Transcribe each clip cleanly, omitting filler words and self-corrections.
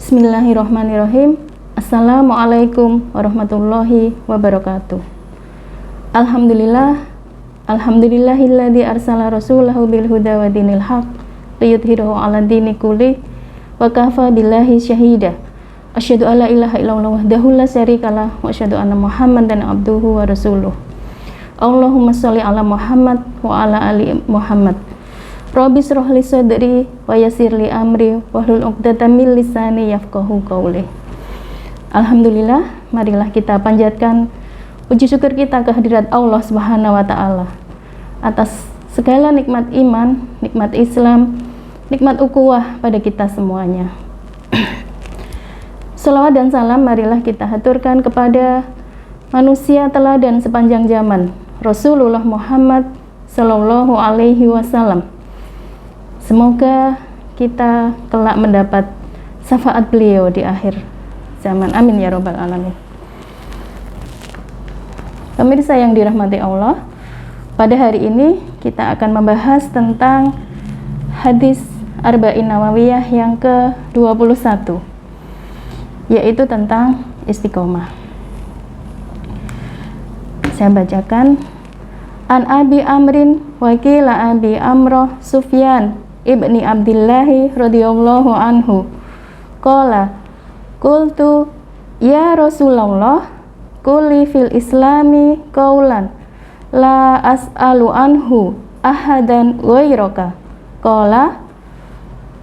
Bismillahirrahmanirrahim. Assalamualaikum warahmatullahi wabarakatuh. Alhamdulillahilladzi arsala rasulahu bil huda wa dinil haq liyudhhirahu 'ala dini kulli wa kafa billahi syahida. Asyhadu alla ilaha illallah wahdahu la syarikalah wa asyhadu anna Muhammadan abduhu wa rasuluh. Allahumma sholli ala Muhammad wa ala ali Muhammad. Rabbi shrah li sadri wa yassir li amri wahlul 'uqdatam min lisani yafqahu qawli. Alhamdulillah, marilah kita panjatkan puji syukur kita kehadirat Allah Subhanahu wa taala atas segala nikmat iman, nikmat Islam, nikmat ukhuwah pada kita semuanya. Shalawat dan salam marilah kita haturkan kepada manusia teladan sepanjang zaman, Rasulullah Muhammad sallallahu alaihi wasallam. Semoga kita kelak mendapat syafaat beliau di akhir zaman. Amin ya robbal alamin. Pemirsa yang dirahmati Allah, pada hari ini kita akan membahas tentang hadis Arba'in Nawawiyah yang ke-21, yaitu tentang istiqomah. Saya bacakan. An Abi Amrin wa qila Abi Amroh Sufyan ibni Abdillahi radhiyallahu anhu qala qultu ya Rasulullah quli fil islami qaulan la as'alu anhu ahadan ghairaka qala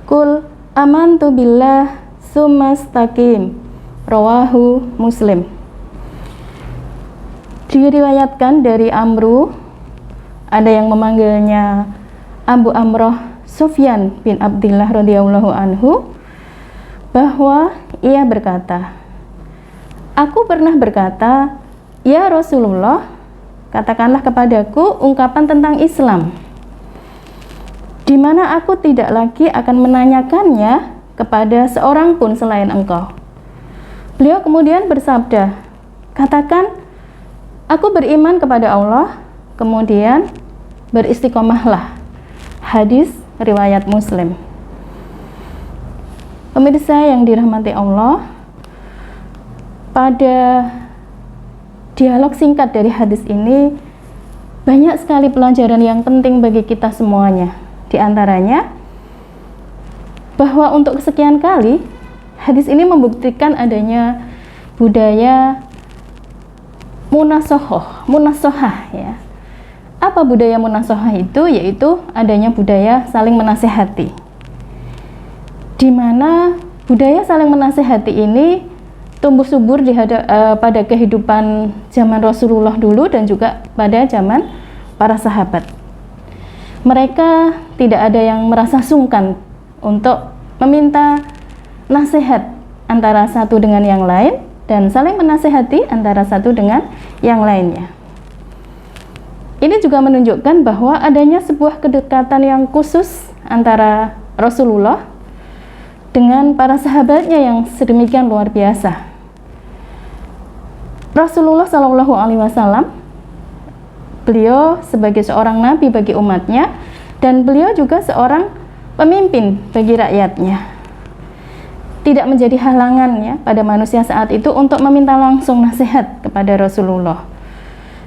qul amantu billah sumastaqim. Rawahu Muslim. Diriwayatkan dari Amru, ada yang memanggilnya Abu Amroh Sufyan bin Abdillah radhiyallahu anhu, bahwa ia berkata, aku pernah berkata, ya Rasulullah, katakanlah kepadaku ungkapan tentang Islam, di mana aku tidak lagi akan menanyakannya kepada seorang pun selain engkau. Beliau kemudian bersabda, katakan, aku beriman kepada Allah, kemudian beristiqomahlah. Hadis riwayat Muslim. Pemirsa yang dirahmati Allah, pada dialog singkat dari hadis ini banyak sekali pelajaran yang penting bagi kita semuanya. Di antaranya bahwa untuk kesekian kali hadis ini membuktikan adanya budaya munasohah ya. Apa budaya munasohah itu? Yaitu adanya budaya saling menasehati, di mana budaya saling menasehati ini tumbuh subur pada kehidupan zaman Rasulullah dulu dan juga pada zaman para sahabat. Mereka tidak ada yang merasa sungkan untuk meminta nasihat antara satu dengan yang lain dan saling menasehati antara satu dengan yang lainnya. Ini juga menunjukkan bahwa adanya sebuah kedekatan yang khusus antara Rasulullah dengan para sahabatnya yang sedemikian luar biasa. Rasulullah Shallallahu Alaihi Wasallam, beliau sebagai seorang nabi bagi umatnya, dan beliau juga seorang pemimpin bagi rakyatnya. Tidak menjadi halangan ya pada manusia saat itu untuk meminta langsung nasihat kepada Rasulullah.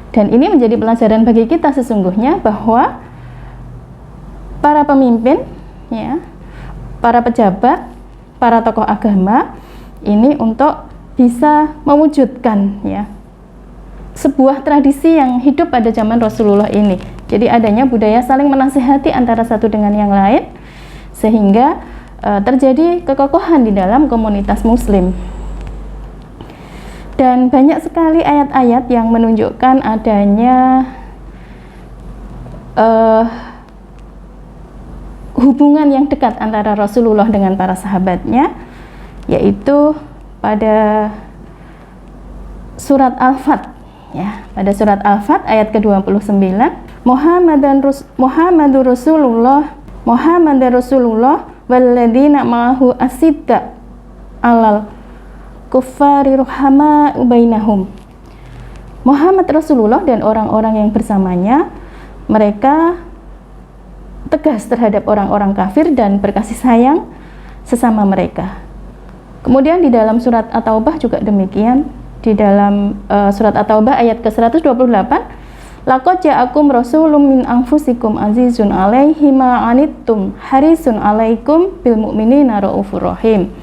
Dan ini menjadi pelajaran bagi kita sesungguhnya bahwa para pemimpin ya, para pejabat, para tokoh agama ini untuk bisa mewujudkan ya sebuah tradisi yang hidup pada zaman Rasulullah ini. Jadi adanya budaya saling menasihati antara satu dengan yang lain sehingga terjadi kekokohan di dalam komunitas muslim. Dan banyak sekali ayat-ayat yang menunjukkan adanya hubungan yang dekat antara Rasulullah dengan para sahabatnya, yaitu pada surat Al-Fat ya, pada surat Al-Fat ayat ke-29, Muhammadur Rasulullah walladzina ma'ahu asidda 'alal kuffari ruhama'u bainahum. Muhammad Rasulullah dan orang-orang yang bersamanya, mereka tegas terhadap orang-orang kafir dan berkasih sayang sesama mereka. Kemudian di dalam surat At-Taubah juga demikian. Di dalam surat At-Taubah ayat ke-128, laqad ja'akum rasulun min anfusikum azizun 'alaihi ma 'anittum harisun 'alaikum bil mu'minina raufur rahim.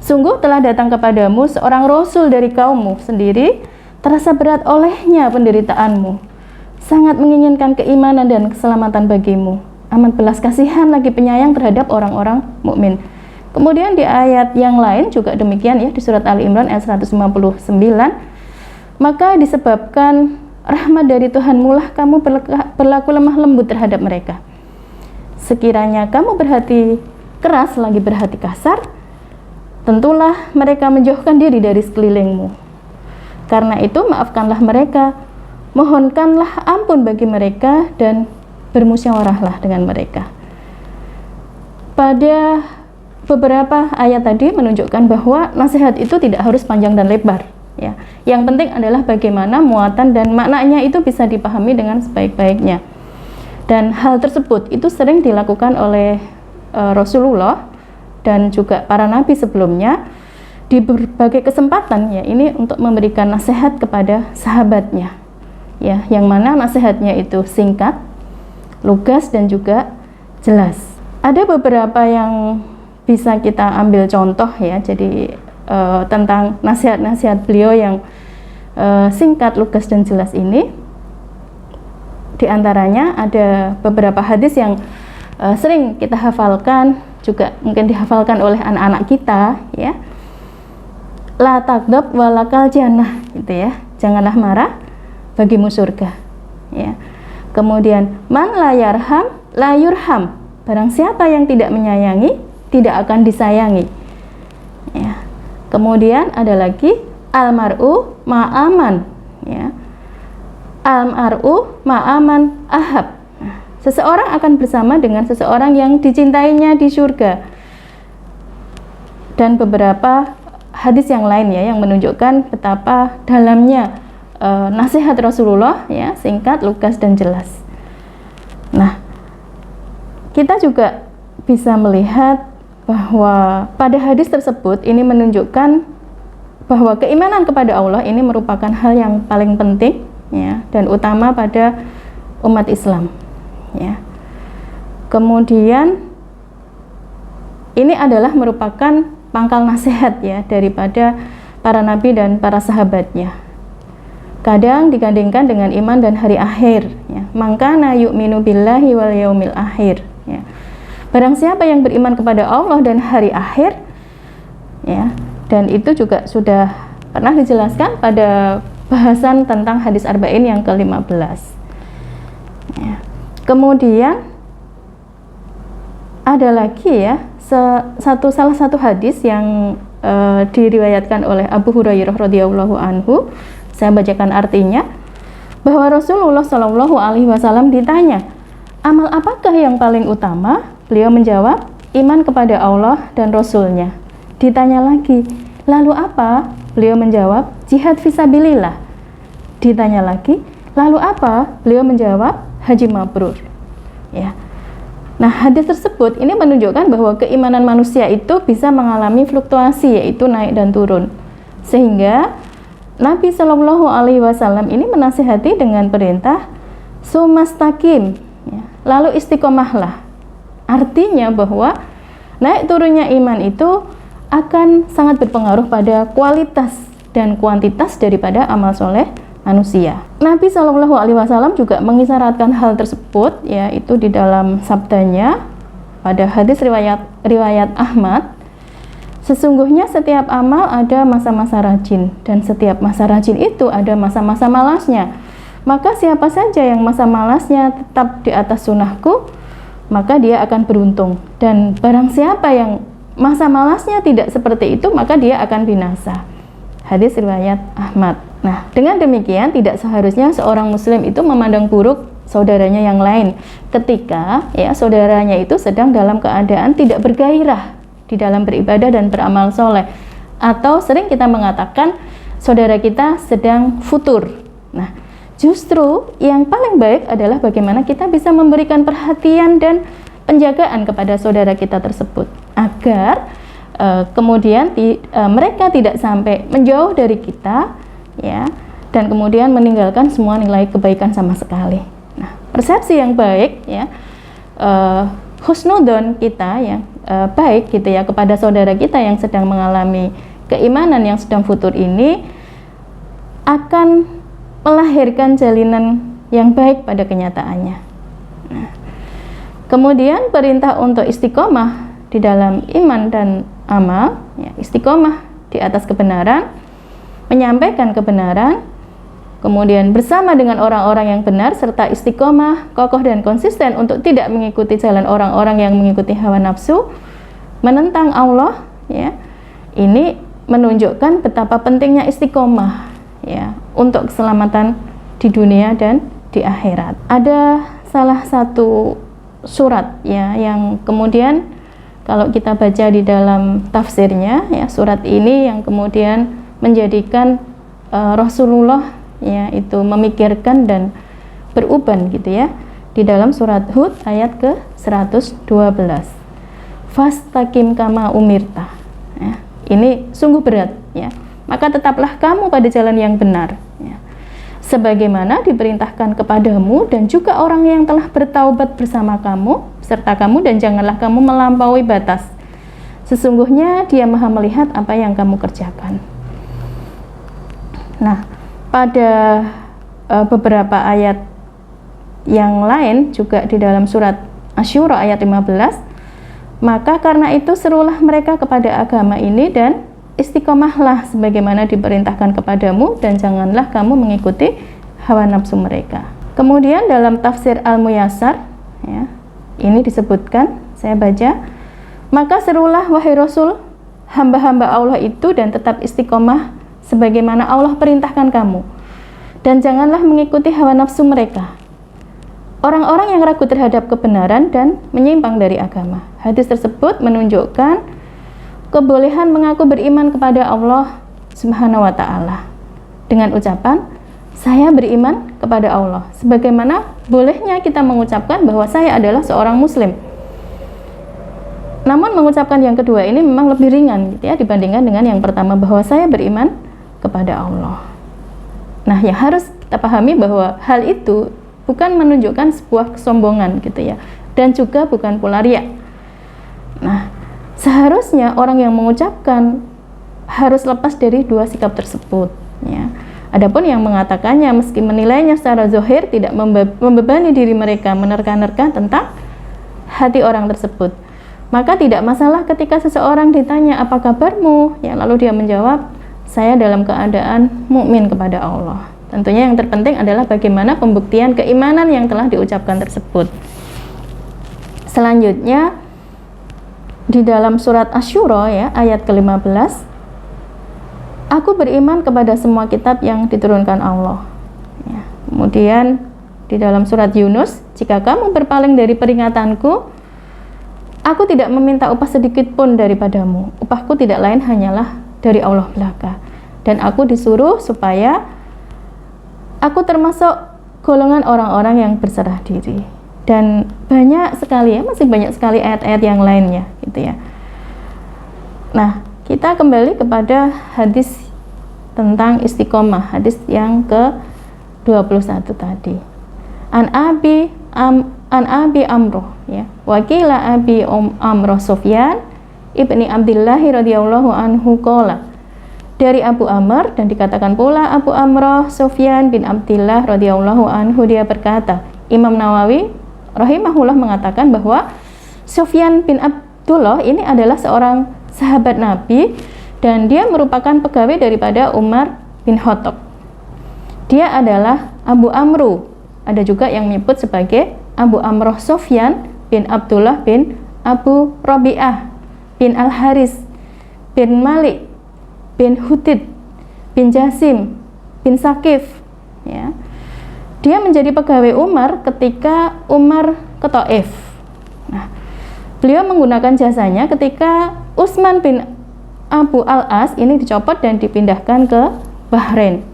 Sungguh telah datang kepadamu seorang rasul dari kaummu sendiri, terasa berat olehnya penderitaanmu, sangat menginginkan keimanan dan keselamatan bagimu, amat belas kasihan lagi penyayang terhadap orang-orang mukmin. Kemudian di ayat yang lain juga demikian ya, di surat Ali Imran ayat 159, maka disebabkan rahmat dari Tuhanmu lah kamu berlaku lemah lembut terhadap mereka. Sekiranya kamu berhati keras lagi berhati kasar, tentulah mereka menjauhkan diri dari sekelilingmu. Karena itu maafkanlah mereka, mohonkanlah ampun bagi mereka, dan bermusyawarahlah dengan mereka. Pada beberapa ayat tadi menunjukkan bahwa nasihat itu tidak harus panjang dan lebar ya. Yang penting adalah bagaimana muatan dan maknanya itu bisa dipahami dengan sebaik-baiknya. Dan hal tersebut itu sering dilakukan oleh Rasulullah dan juga para nabi sebelumnya di berbagai kesempatan ya, ini untuk memberikan nasihat kepada sahabatnya ya, yang mana nasihatnya itu singkat, lugas, dan juga jelas. Ada beberapa yang bisa kita ambil contoh ya, jadi tentang nasihat-nasihat beliau yang singkat, lugas, dan jelas ini. Di antaranya ada beberapa hadis yang sering kita hafalkan, juga mungkin dihafalkan oleh anak-anak kita ya. La taghdab walakal jannah, gitu ya, janganlah marah, bagimu surga ya. Kemudian man la yarham la yurham, barang siapa yang tidak menyayangi tidak akan disayangi ya. Kemudian ada lagi almar'u ma'aman ya, almar'u ma'aman ahab, seseorang akan bersama dengan seseorang yang dicintainya di surga. Dan beberapa hadis yang lain ya, yang menunjukkan betapa dalamnya nasihat Rasulullah ya, singkat, lugas, dan jelas. Nah, kita juga bisa melihat bahwa pada hadis tersebut ini menunjukkan bahwa keimanan kepada Allah ini merupakan hal yang paling penting ya, dan utama pada umat Islam ya. Kemudian ini adalah merupakan pangkal nasihat ya daripada para nabi dan para sahabatnya. Kadang digandingkan dengan iman dan hari akhir ya. Mangkana yu'minu billahi wal yaumil akhir ya. Barang siapa yang beriman kepada Allah dan hari akhir ya, dan itu juga sudah pernah dijelaskan pada bahasan tentang hadis arba'in yang ke-15 ya. Kemudian ada lagi ya, salah satu hadis yang diriwayatkan oleh Abu Hurairah radhiyallahu anhu. Saya bacakan artinya, bahwa Rasulullah Shallallahu alaihi wasallam ditanya, amal apakah yang paling utama? Beliau menjawab, iman kepada Allah dan Rasul-Nya. Ditanya lagi, lalu apa? Beliau menjawab, jihad fisabilillah. Ditanya lagi, lalu apa? Beliau menjawab, haji mabrur ya. Nah, hadis tersebut ini menunjukkan bahwa keimanan manusia itu bisa mengalami fluktuasi, yaitu naik dan turun. Sehingga Nabi Shallallahu alaihi wasallam ini menasihati dengan perintah sumastaqim ya, lalu istiqomahlah. Artinya bahwa naik turunnya iman itu akan sangat berpengaruh pada kualitas dan kuantitas daripada amal soleh manusia. Nabi Shallallahu alaihi wasallam juga mengisyaratkan hal tersebut, yaitu di dalam sabdanya pada hadis riwayat Ahmad, sesungguhnya setiap amal ada masa-masa rajin, dan setiap masa rajin itu ada masa-masa malasnya. Maka siapa saja yang masa malasnya tetap di atas sunnahku, maka dia akan beruntung. Dan barang siapa yang masa malasnya tidak seperti itu, maka dia akan binasa. Hadis riwayat Ahmad. Nah, dengan demikian tidak seharusnya seorang muslim itu memandang buruk saudaranya yang lain ketika ya saudaranya itu sedang dalam keadaan tidak bergairah di dalam beribadah dan beramal soleh, atau sering kita mengatakan saudara kita sedang futur. Nah, justru yang paling baik adalah bagaimana kita bisa memberikan perhatian dan penjagaan kepada saudara kita tersebut agar kemudian mereka tidak sampai menjauh dari kita, ya, dan kemudian meninggalkan semua nilai kebaikan sama sekali. Nah, persepsi yang baik, ya, husnudon kita yang baik gitu ya kepada saudara kita yang sedang mengalami keimanan yang sedang futur ini akan melahirkan jalinan yang baik pada kenyataannya. Nah, kemudian perintah untuk istiqomah di dalam iman dan amal, ya, istiqomah di atas kebenaran, menyampaikan kebenaran, kemudian bersama dengan orang-orang yang benar, serta istiqomah, kokoh dan konsisten untuk tidak mengikuti jalan orang-orang yang mengikuti hawa nafsu, menentang Allah, ya. Ini menunjukkan betapa pentingnya istiqomah, ya, untuk keselamatan di dunia dan di akhirat. Ada salah satu surat, ya, yang kemudian kalau kita baca di dalam tafsirnya, ya, surat ini yang kemudian menjadikan Rasulullah, ya, itu memikirkan dan beruban gitu ya, di dalam surat Hud ayat ke 112. Fastaqim kama umirta. Ya, ini sungguh berat, ya. Maka tetaplah kamu pada jalan yang benar, ya, sebagaimana diperintahkan kepadamu dan juga orang yang telah bertaubat bersama kamu serta kamu, dan janganlah kamu melampaui batas. Sesungguhnya Dia Maha melihat apa yang kamu kerjakan. Nah, pada beberapa ayat yang lain juga di dalam surat Asy-Syura ayat 15, maka karena itu serulah mereka kepada agama ini dan istiqomahlah sebagaimana diperintahkan kepadamu, dan janganlah kamu mengikuti hawa nafsu mereka. Kemudian dalam tafsir Al-Muyassar, ya, ini disebutkan, saya baca, maka serulah wahai Rasul hamba-hamba Allah itu dan tetap istiqomah sebagaimana Allah perintahkan kamu, dan janganlah mengikuti hawa nafsu mereka, orang-orang yang ragu terhadap kebenaran dan menyimpang dari agama. Hadis tersebut menunjukkan kebolehan mengaku beriman kepada Allah Subhanahu wa Ta'ala dengan ucapan saya beriman kepada Allah, sebagaimana bolehnya kita mengucapkan bahwa saya adalah seorang muslim. Namun mengucapkan yang kedua ini memang lebih ringan gitu ya, dibandingkan dengan yang pertama bahwa saya beriman kepada Allah. Nah, yang harus kita pahami bahwa hal itu bukan menunjukkan sebuah kesombongan gitu ya, dan juga bukan pula riya. Nah, seharusnya orang yang mengucapkan harus lepas dari dua sikap tersebut, ya. Adapun yang mengatakannya meski menilainya secara zahir tidak membebani diri mereka menerka-nerka tentang hati orang tersebut, maka tidak masalah ketika seseorang ditanya apa kabarmu, ya, lalu dia menjawab saya dalam keadaan mukmin kepada Allah. Tentunya yang terpenting adalah bagaimana pembuktian keimanan yang telah diucapkan tersebut. Selanjutnya di dalam surat Asy-Syura, ya, ayat ke-15, aku beriman kepada semua kitab yang diturunkan Allah. Ya. Kemudian di dalam surat Yunus, jika kamu berpaling dari peringatanku, aku tidak meminta upah sedikit pun daripadamu. Upahku tidak lain hanyalah dari Allah belaka. Dan aku disuruh supaya aku termasuk golongan orang-orang yang berserah diri. Dan banyak sekali, ya, masih banyak sekali ayat-ayat yang lainnya gitu ya. Nah, kita kembali kepada hadis tentang istiqomah, hadis yang ke-21 tadi. An Abi Amroh, ya. Wakila Abi Amroh Sufyan ibni Abdillah radhiyallahu anhu qala. Dari Abu Amr, dan dikatakan pula Abu Amroh Sufyan bin Abdillah radhiyallahu anhu, dia berkata, Imam Nawawi rahimahullah mengatakan bahwa Sufyan bin Abdullah ini adalah seorang sahabat Nabi dan dia merupakan pegawai daripada Umar bin Khattab. Dia adalah Abu Amru, ada juga yang menyebut sebagai Abu Amroh Sufyan bin Abdullah bin Abu Rabi'ah bin Al-Haris bin Malik bin Hutid bin Jasim bin Sakif, ya. Dia menjadi pegawai Umar ketika Umar ke Taif. Nah, beliau menggunakan jasanya ketika Utsman bin Abu Al-As ini dicopot dan dipindahkan ke Bahrain.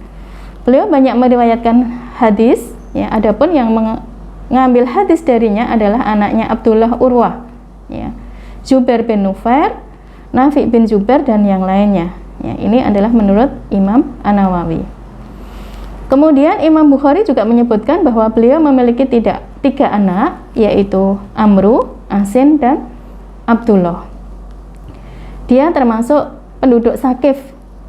Beliau banyak meriwayatkan hadis, ya. Adapun yang mengambil hadis darinya adalah anaknya Abdullah Urwah, ya. Zubair bin Nufair, Nafi bin Jubair dan yang lainnya. Ya, ini adalah menurut Imam An-Nawawi. Kemudian Imam Bukhari juga menyebutkan bahwa beliau memiliki tiga anak, yaitu Amru, Asin, dan Abdullah. Dia termasuk penduduk Sakif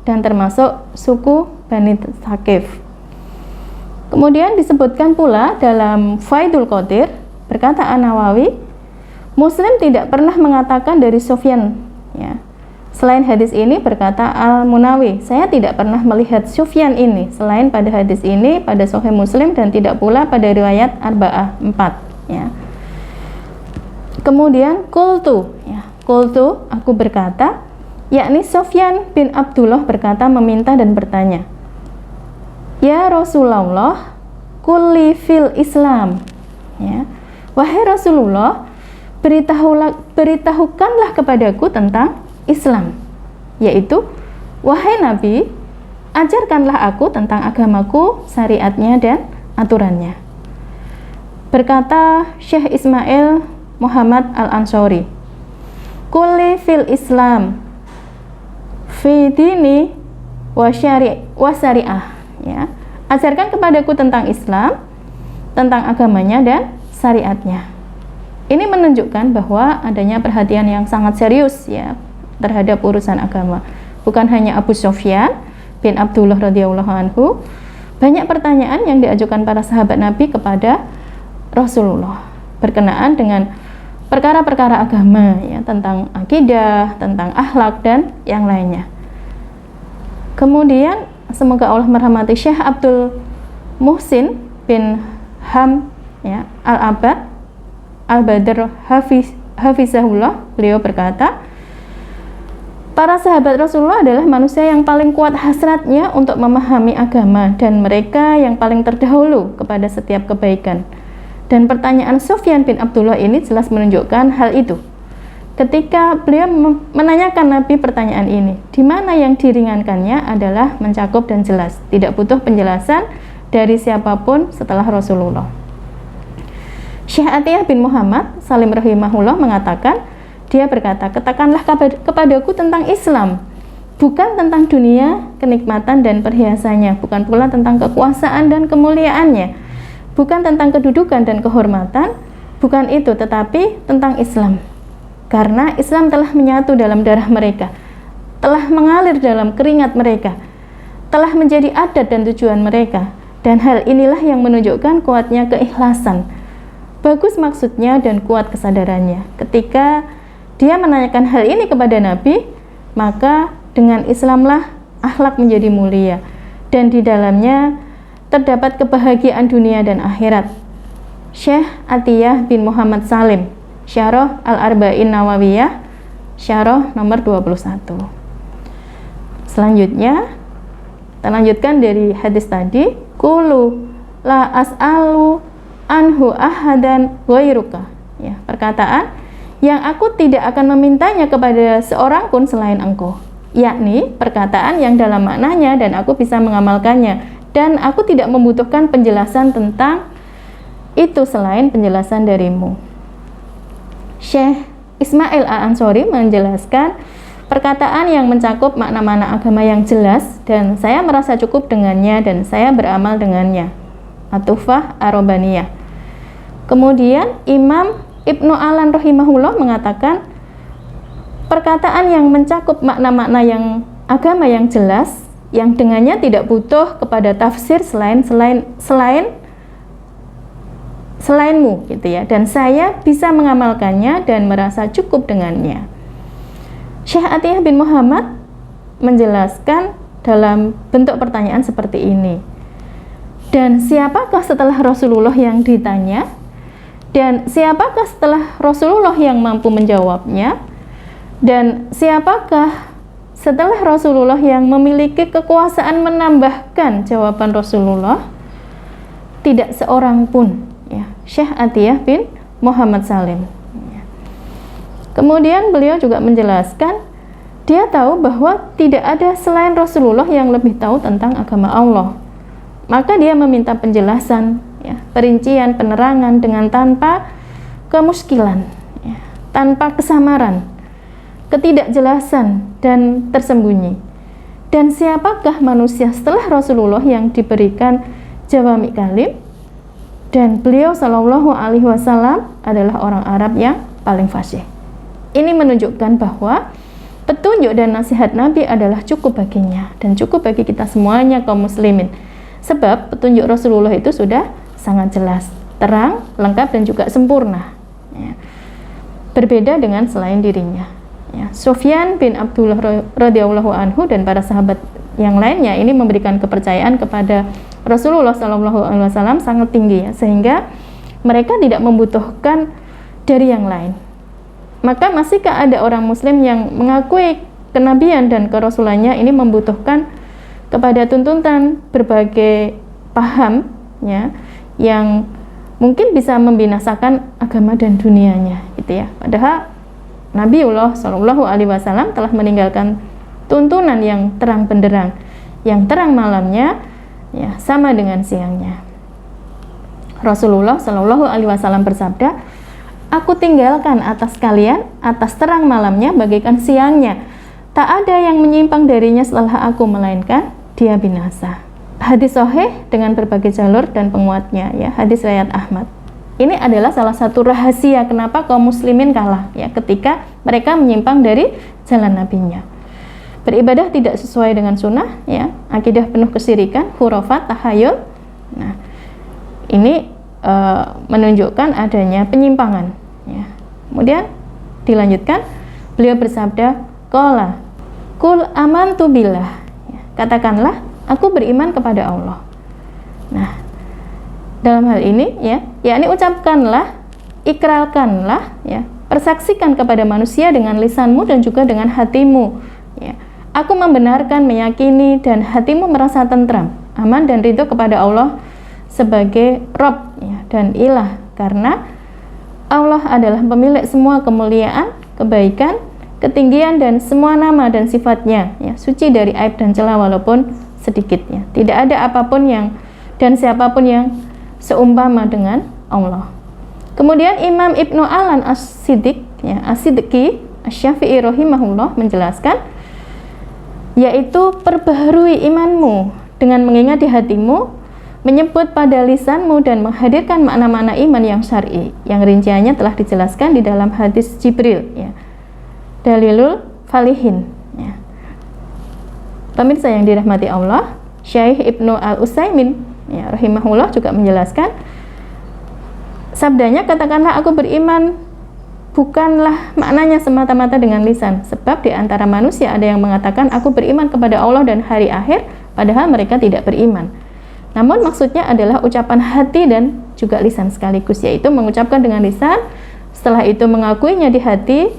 dan termasuk suku Bani Sakif. Kemudian disebutkan pula dalam Faidul Qadir, berkata An-Nawawi, Muslim tidak pernah mengatakan dari Sufyan. Ya. Selain hadis ini, berkata Al-Munawi, saya tidak pernah melihat Sufyan ini selain pada hadis ini, pada Sahih Muslim, dan tidak pula pada riwayat Arba'ah 4. Ya. Kemudian Qultu, ya. Qultu, aku berkata, yakni Sufyan bin Abdullah berkata, meminta dan bertanya, ya Rasulullah, kulli fil Islam. Ya. Wahai Rasulullah, beritahukanlah kepadaku tentang Islam, yaitu, wahai Nabi, ajarkanlah aku tentang agamaku, syariatnya dan aturannya. Berkata Syekh Ismail Muhammad Al-Ansori, kulli fil Islam fi dini wa syari'ah. Ya. Ajarkan kepadaku tentang Islam, tentang agamanya dan syariatnya. Ini menunjukkan bahwa adanya perhatian yang sangat serius, ya, terhadap urusan agama. Bukan hanya Abu Sufyan bin Abdullah radhiyallahu anhu, banyak pertanyaan yang diajukan para sahabat Nabi kepada Rasulullah berkenaan dengan perkara-perkara agama, ya, tentang akidah, tentang akhlak dan yang lainnya. Kemudian semoga Allah merahmati Syekh Abdul Muhsin bin Ham, ya, Al-Abad Al-Badr Hafizahullah, beliau berkata, para sahabat Rasulullah adalah manusia yang paling kuat hasratnya untuk memahami agama dan mereka yang paling terdahulu kepada setiap kebaikan. Dan pertanyaan Sufyan bin Abdullah ini jelas menunjukkan hal itu. Ketika beliau menanyakan Nabi pertanyaan ini, di mana yang diringankannya adalah mencakup dan jelas, tidak butuh penjelasan dari siapapun setelah Rasulullah. Syekh Atiyah bin Muhammad Salim rahimahullah mengatakan, dia berkata, katakanlah kepadaku tentang Islam, bukan tentang dunia, kenikmatan dan perhiasannya, bukan pula tentang kekuasaan dan kemuliaannya, bukan tentang kedudukan dan kehormatan, bukan itu, tetapi tentang Islam. Karena Islam telah menyatu dalam darah mereka, telah mengalir dalam keringat mereka, telah menjadi adat dan tujuan mereka, dan hal inilah yang menunjukkan kuatnya keikhlasan, bagus maksudnya dan kuat kesadarannya. Ketika dia menanyakan hal ini kepada Nabi, maka dengan Islamlah akhlak menjadi mulia dan di dalamnya terdapat kebahagiaan dunia dan akhirat. Syekh Atiyah bin Muhammad Salim, Syarah Al-Arba'in Nawawiyah, Syarah nomor 21. Selanjutnya, kita lanjutkan dari hadis tadi, Qulu la as'alu anhu ahadan ghairuka. Ya, perkataan yang aku tidak akan memintanya kepada seorang pun selain engkau, yakni perkataan yang dalam maknanya dan aku bisa mengamalkannya dan aku tidak membutuhkan penjelasan tentang itu selain penjelasan darimu. Syekh Ismail Al-Ansori menjelaskan perkataan yang mencakup makna-makna agama yang jelas dan saya merasa cukup dengannya dan saya beramal dengannya. At-Tuhfah Ar-Rabbaniyah. Kemudian Imam Ibnu Alan rahimahullah mengatakan perkataan yang mencakup makna-makna yang agama yang jelas, yang dengannya tidak butuh kepada tafsir selainmu, gitu ya. Dan saya bisa mengamalkannya dan merasa cukup dengannya. Syekh Atiyah bin Muhammad menjelaskan dalam bentuk pertanyaan seperti ini. Dan siapakah setelah Rasulullah yang ditanya? Dan siapakah setelah Rasulullah yang mampu menjawabnya? Dan siapakah setelah Rasulullah yang memiliki kekuasaan menambahkan jawaban Rasulullah? Tidak seorang pun, ya. Syekh Atiyah bin Muhammad Salim. Kemudian beliau juga menjelaskan, dia tahu bahwa tidak ada selain Rasulullah yang lebih tahu tentang agama Allah. Maka dia meminta penjelasan, ya, perincian, penerangan dengan tanpa kemuskilan, ya, tanpa kesamaran. ketidakjelasan dan tersembunyi. Dan siapakah manusia setelah Rasulullah yang diberikan jawami kalim? Dan beliau Shallallahu Alaihi Wasallam adalah orang Arab yang paling fasih. Ini menunjukkan bahwa petunjuk dan nasihat Nabi adalah cukup baginya dan cukup bagi kita semuanya kaum muslimin. Sebab petunjuk Rasulullah itu sudah sangat jelas, terang, lengkap dan juga sempurna. Ya. Berbeda dengan selain dirinya. Ya. Sufyan bin Abdullah radhiyallahu anhu dan para sahabat yang lainnya ini memberikan kepercayaan kepada Rasulullah SAW sangat tinggi, ya, sehingga mereka tidak membutuhkan dari yang lain. Maka masihkah ada orang muslim yang mengakui kenabian dan kerasulannya ini membutuhkan kepada tuntutan berbagai paham, ya, yang mungkin bisa membinasakan agama dan dunianya, gitu ya. Padahal Nabiullah Shallallahu Alaihi Wasallam telah meninggalkan tuntunan yang terang benderang, yang terang malamnya, ya, sama dengan siangnya. Rasulullah Shallallahu Alaihi Wasallam bersabda, "Aku tinggalkan atas kalian atas terang malamnya bagaikan siangnya. Tak ada yang menyimpang darinya setelah aku, melainkan dia binasa." Hadis sahih dengan berbagai jalur dan penguatnya, ya, hadis riwayat Ahmad. Ini adalah salah satu rahasia kenapa kaum muslimin kalah, ya, ketika mereka menyimpang dari jalan nabinya. Beribadah tidak sesuai dengan sunnah, ya, akidah penuh kesyirikan, khurafat, tahayul. Nah, ini menunjukkan adanya penyimpangan, ya. Kemudian dilanjutkan, beliau bersabda, qala qul amantu billah, ya, katakanlah aku beriman kepada Allah. Nah, dalam hal ini, ya, yakni ucapkanlah, ikrarkanlah, ya, persaksikan kepada manusia dengan lisanmu dan juga dengan hatimu, ya. Aku membenarkan, meyakini, dan hatimu merasa tentram, aman dan ridho kepada Allah sebagai Rabb, ya, dan Ilah, karena Allah adalah pemilik semua kemuliaan, kebaikan, ketinggian, dan semua nama dan sifatnya, ya, suci dari aib dan celah walaupun sedikitnya. Tidak ada apapun yang dan siapapun yang seumpama dengan Allah. Kemudian Imam Ibnu Alan As-Siddiq, ya, As-Siddiqi Asy-Syafi'i rahimahullah menjelaskan, yaitu perbaharui imanmu dengan mengingat di hatimu, menyebut pada lisanmu, dan menghadirkan makna-makna iman yang syar'i, yang rinciannya telah dijelaskan di dalam hadis Jibril, ya, Dalilul Falihin, ya. Pemirsa yang dirahmati Allah, Syekh Ibnu Al-Utsaimin, ya, rahimahullah juga menjelaskan sabdanya, katakanlah aku beriman, bukanlah maknanya semata-mata dengan lisan, sebab di antara manusia ada yang mengatakan aku beriman kepada Allah dan hari akhir, padahal mereka tidak beriman. Namun maksudnya adalah ucapan hati dan juga lisan sekaligus, yaitu mengucapkan dengan lisan, setelah itu mengakuinya di hati,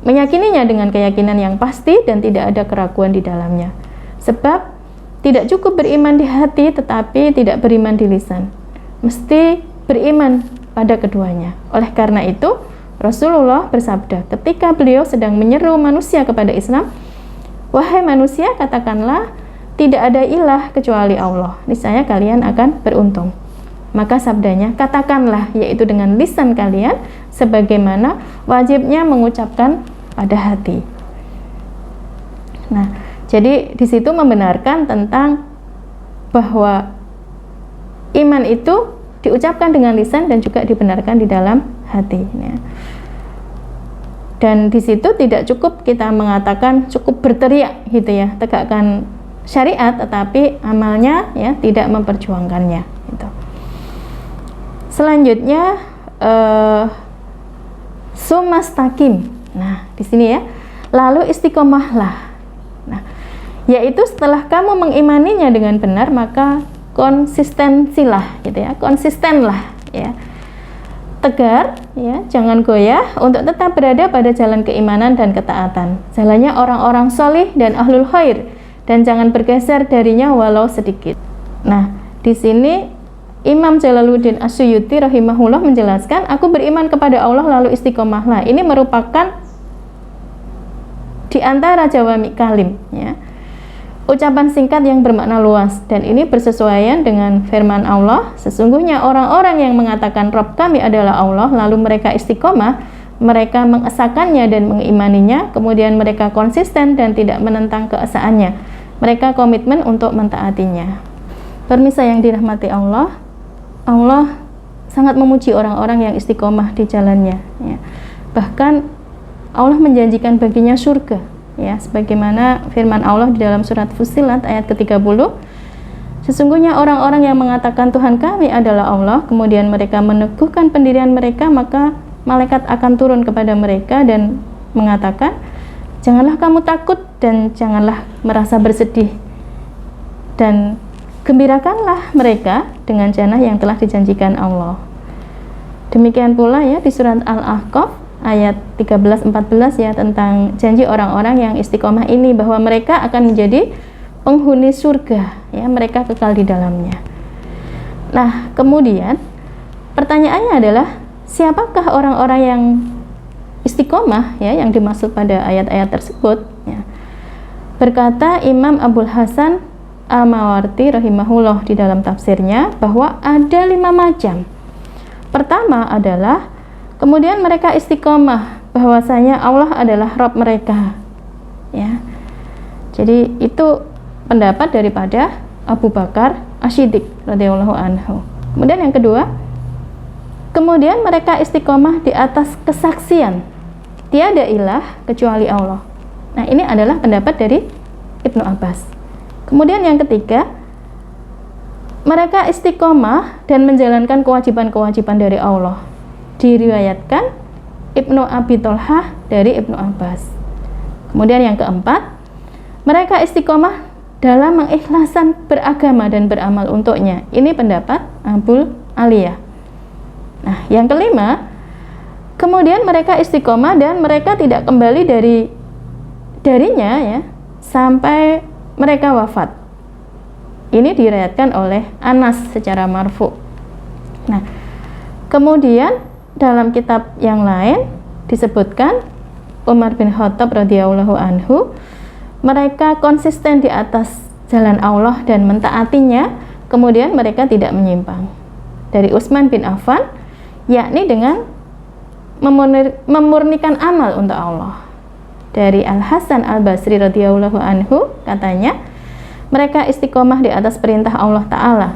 meyakininya dengan keyakinan yang pasti dan tidak ada keraguan di dalamnya. Sebab tidak cukup beriman di hati tetapi tidak beriman di lisan, mesti beriman pada keduanya. Oleh karena itu Rasulullah bersabda ketika beliau sedang menyeru manusia kepada Islam, "Wahai manusia, katakanlah tidak ada ilah kecuali Allah, niscaya kalian akan beruntung." Maka sabdanya, katakanlah, yaitu dengan lisan kalian, sebagaimana wajibnya mengucapkan pada hati. Nah, jadi di situ membenarkan tentang bahwa iman itu diucapkan dengan lisan dan juga dibenarkan di dalam hati, ya. Dan di situ tidak cukup kita mengatakan cukup berteriak, gitu ya, tegakkan syariat, tetapi amalnya, ya, tidak memperjuangkannya, gitu. Selanjutnya sumastaqim. Nah, di sini, ya, lalu istiqomahlah. Nah, yaitu setelah kamu mengimaninya dengan benar, maka konsistensilah, gitu ya, konsistenlah, ya, tegar, ya, jangan goyah untuk tetap berada pada jalan keimanan dan ketaatan, jalannya orang-orang solih dan ahlul khair, dan jangan bergeser darinya walau sedikit. Nah, di sini Imam Jalaluddin Asyuyuti rahimahullah menjelaskan, aku beriman kepada Allah lalu istiqomahlah. Ini merupakan di antara jawami kalim, ya, ucapan singkat yang bermakna luas, dan ini bersesuaian dengan firman Allah, sesungguhnya orang-orang yang mengatakan Rabb kami adalah Allah lalu mereka istiqomah, mereka mengesahkannya dan mengimaninya, kemudian mereka konsisten dan tidak menentang keesaannya. Mereka komitmen untuk mentaatinya. Pemirsa yang dirahmati Allah, Allah sangat memuji orang-orang yang istiqomah di jalannya, ya. Bahkan Allah menjanjikan baginya surga, ya, sebagaimana firman Allah di dalam surat Fussilat ayat ke-30. Sesungguhnya orang-orang yang mengatakan Tuhan kami adalah Allah, kemudian mereka meneguhkan pendirian mereka, maka malaikat akan turun kepada mereka dan mengatakan, janganlah kamu takut dan janganlah merasa bersedih, dan gembirakanlah mereka dengan jannah yang telah dijanjikan Allah. Demikian pula ya di surat Al-Ahqaf ayat 13-14 ya, tentang janji orang-orang yang istiqomah ini, bahwa mereka akan menjadi penghuni surga, ya, mereka kekal di dalamnya. Nah, kemudian pertanyaannya adalah, siapakah orang-orang yang istiqomah, ya, yang dimaksud pada ayat-ayat tersebut, ya? Berkata Imam Abul Hasan Al-Mawardi rahimahullah di dalam tafsirnya bahwa ada 5 macam. Pertama adalah kemudian mereka istiqomah bahwasanya Allah adalah Rabb mereka, ya. Jadi itu pendapat daripada Abu Bakar Asy-Syiddiq radhiyallahu anhu. Kemudian yang kedua, kemudian mereka istiqomah di atas kesaksian tiada ilah kecuali Allah. Nah, ini adalah pendapat dari Ibnu Abbas. Kemudian yang ketiga, mereka istiqomah dan menjalankan kewajiban-kewajiban dari Allah. Diriwayatkan Ibnu Abi Tholhah dari Ibnu Abbas. Kemudian yang keempat, mereka istiqomah dalam mengikhlaskan beragama dan beramal untuknya. Ini pendapat Abul Aliyah. Nah, yang kelima, kemudian mereka istiqomah dan mereka tidak kembali darinya, ya, sampai mereka wafat. Ini diriwayatkan oleh Anas secara marfu. Nah, kemudian dalam kitab yang lain disebutkan Umar bin Khattab radhiyallahu anhu, mereka konsisten di atas jalan Allah dan mentaatinya, kemudian mereka tidak menyimpang. Dari Utsman bin Affan, yakni dengan memurnikan amal untuk Allah. Dari Al-Hasan Al-Basri radhiyallahu anhu, katanya, mereka istiqomah di atas perintah Allah Ta'ala,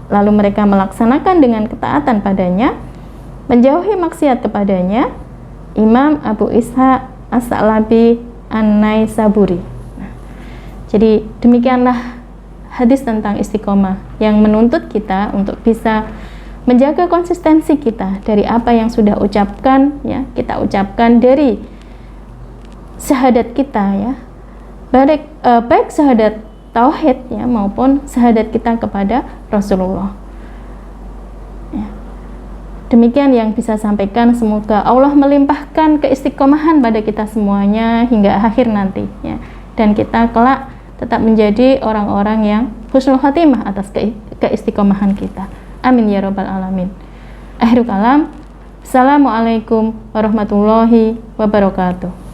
lalu mereka melaksanakan dengan ketaatan padanya, menjauhi maksiat kepadanya. Imam Abu Ishaq As-Sa'labi An-Naisaburi. Jadi demikianlah hadis tentang istiqomah yang menuntut kita untuk bisa menjaga konsistensi kita dari apa yang sudah ucapkan, ya, kita ucapkan dari syahadat kita, ya, baik syahadat tauhid, ya, maupun syahadat kita kepada Rasulullah. Ya. Demikian yang bisa sampaikan. Semoga Allah melimpahkan keistiqomahan pada kita semuanya hingga akhir nanti, ya, dan kita kelak tetap menjadi orang-orang yang husnul khatimah atas keistiqomahan kita. Amin ya rabbal alamin. Akhirul kalam. Assalamualaikum warahmatullahi wabarakatuh.